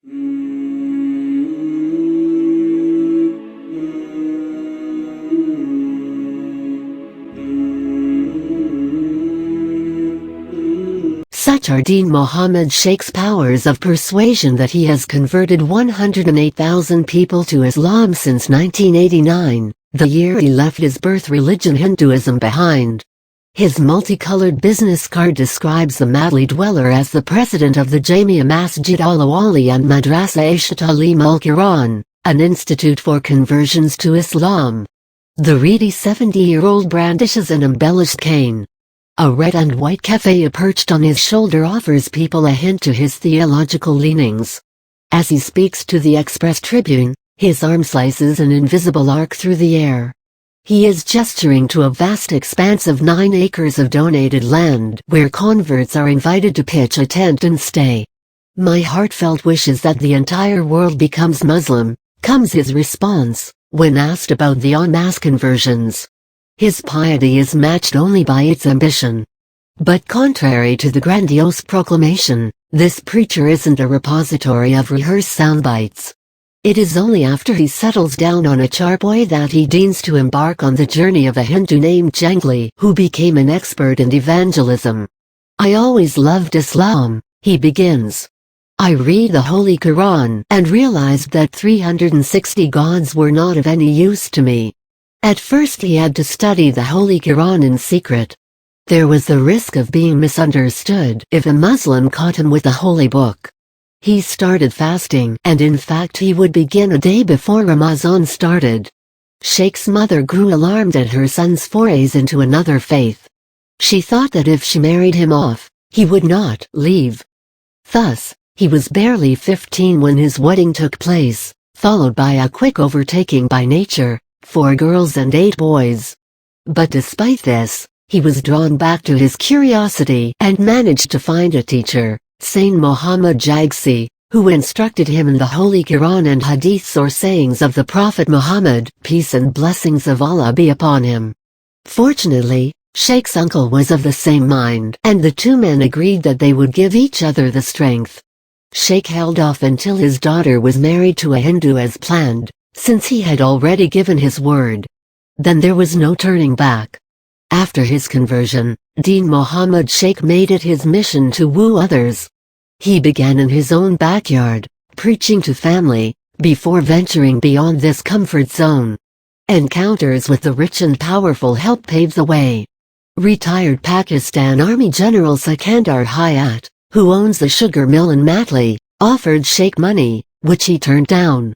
Such are Deen Mohammed Sheikh's powers of persuasion that he has converted 108,000 people to Islam since 1989, the year he left his birth religion Hinduism behind. His multicolored business card describes the Madli dweller as the president of the Jamia Masjid Al-Awali and Madrasa Aishat-Alim Al-Quran, an institute for conversions to Islam. The reedy 70-year-old brandishes an embellished cane. A red and white keffiyeh perched on his shoulder offers people a hint to his theological leanings. As he speaks to the Express Tribune, his arm slices an invisible arc through the air. He is gesturing to a vast expanse of 9 acres of donated land where converts are invited to pitch a tent and stay. "My heartfelt wish is that the entire world becomes Muslim," comes his response, when asked about the en masse conversions. His piety is matched only by its ambition. But contrary to the grandiose proclamation, this preacher isn't a repository of rehearsed soundbites. It is only after he settles down on a charpoy that he deigns to embark on the journey of a Hindu named Jangli, who became an expert in evangelism. "I always loved Islam," he begins. "I read the Holy Quran and realized that 360 gods were not of any use to me. At first he had to study the Holy Quran in secret. There was the risk of being misunderstood if a Muslim caught him with the holy book. He started fasting, and in fact he would begin a day before Ramadan started." Sheikh's mother grew alarmed at her son's forays into another faith. She thought that if she married him off, he would not leave. Thus, he was barely 15 when his wedding took place, followed by a quick overtaking by nature, 4 girls and 8 boys. But despite this, he was drawn back to his curiosity and managed to find a teacher, Saint Muhammad Jagsi, who instructed him in the Holy Quran and hadiths or sayings of the Prophet Muhammad, peace and blessings of Allah be upon him. Fortunately, Sheikh's uncle was of the same mind, and the 2 men agreed that they would give each other the strength. Sheikh held off until his daughter was married to a Hindu as planned, since he had already given his word. Then there was no turning back. After his conversion, Deen Mohammed Sheikh made it his mission to woo others. He began in his own backyard, preaching to family, before venturing beyond this comfort zone. Encounters with the rich and powerful helped pave the way. Retired Pakistan Army General Sikandar Hayat, who owns the sugar mill in Matli, offered Sheikh money, which he turned down.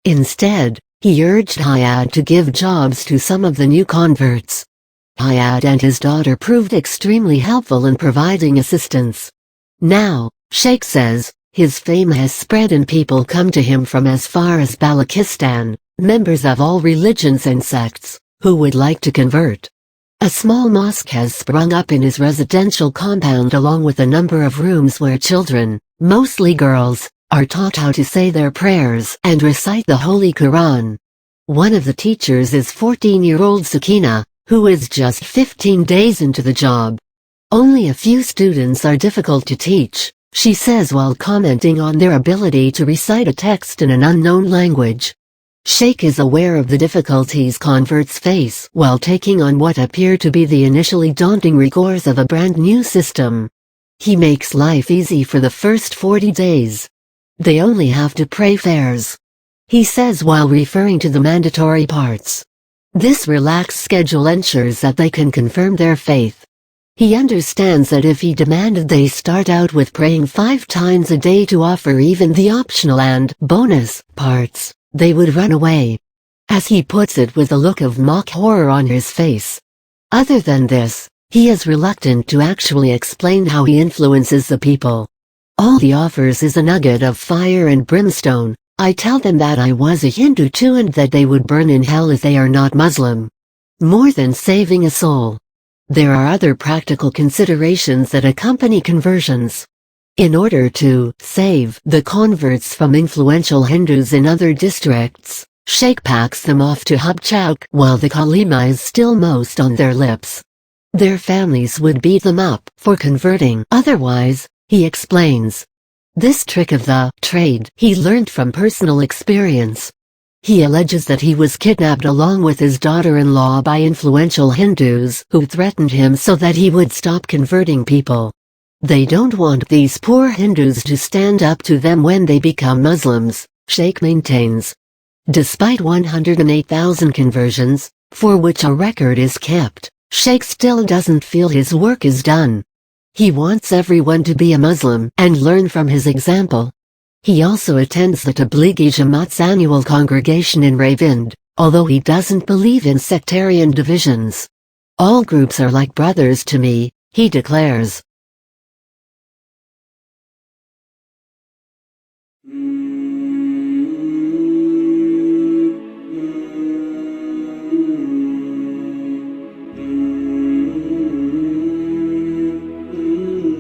Instead, he urged Hayat to give jobs to some of the new converts. Hayat and his daughter proved extremely helpful in providing assistance. Now, Sheikh says, his fame has spread and people come to him from as far as Balochistan, members of all religions and sects, who would like to convert. A small mosque has sprung up in his residential compound along with a number of rooms where children, mostly girls, are taught how to say their prayers and recite the Holy Quran. One of the teachers is 14-year-old Sakina, who is just 15 days into the job. "Only a few students are difficult to teach," she says while commenting on their ability to recite a text in an unknown language. Sheikh is aware of the difficulties converts face while taking on what appear to be the initially daunting rigors of a brand new system. He makes life easy for the first 40 days. They only have to pray prayers, he says while referring to the mandatory parts. This relaxed schedule ensures that they can confirm their faith. He understands that if he demanded they start out with praying 5 times a day to offer even the optional and bonus parts, they would run away. As he puts it with a look of mock horror on his face. Other than this, he is reluctant to actually explain how he influences the people. All he offers is a nugget of fire and brimstone. "I tell them that I was a Hindu too and that they would burn in hell if they are not Muslim." More than saving a soul. There are other practical considerations that accompany conversions. In order to save the converts from influential Hindus in other districts, Sheikh packs them off to Hubchauk while the kalima is still most on their lips. Their families would beat them up for converting otherwise, he explains. This trick of the trade he learned from personal experience. He alleges that he was kidnapped along with his daughter-in-law by influential Hindus who threatened him so that he would stop converting people. They don't want these poor Hindus to stand up to them when they become Muslims, Sheikh maintains. Despite 108,000 conversions, for which a record is kept, Sheikh still doesn't feel his work is done. He wants everyone to be a Muslim and learn from his example. He also attends the Tablighi Jamaat's annual congregation in Ravindra, although he doesn't believe in sectarian divisions. All groups are like brothers to me, he declares.